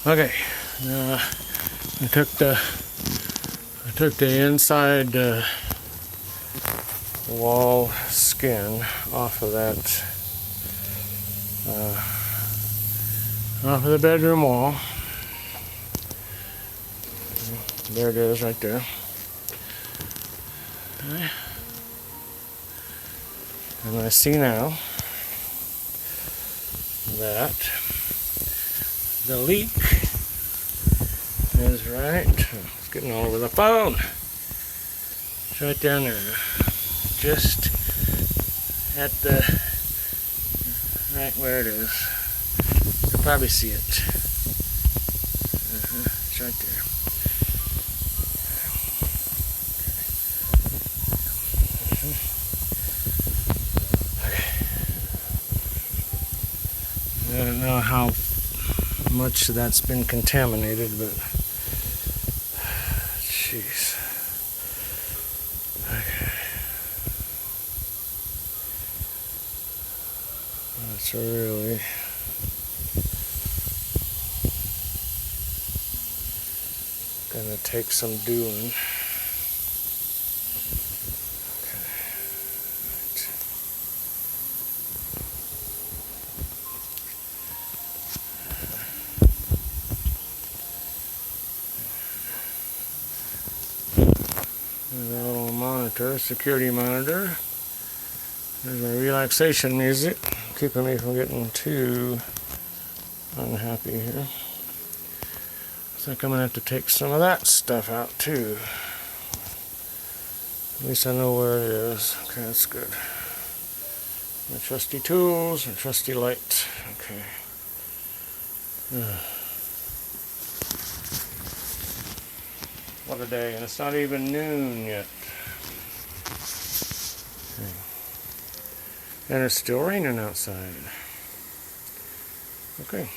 Okay, now I took the inside wall skin off of that, off of the bedroom wall. There it is, right there. Okay. And I see now that the leak is right. It's getting all over the phone. It's right down there, just at the right where it is. You'll probably see it. It's right there. I don't know how much that's been contaminated, but jeez. Okay. That's really gonna take some doing. There's a little monitor, security monitor. There's my relaxation music, keeping me from getting too unhappy here. I think I'm gonna have to take some of that stuff out too. At least I know where it is. Okay, that's good. My trusty tools and trusty light. Okay. What a day, and it's not even noon yet. Okay. And it's still raining outside. Okay.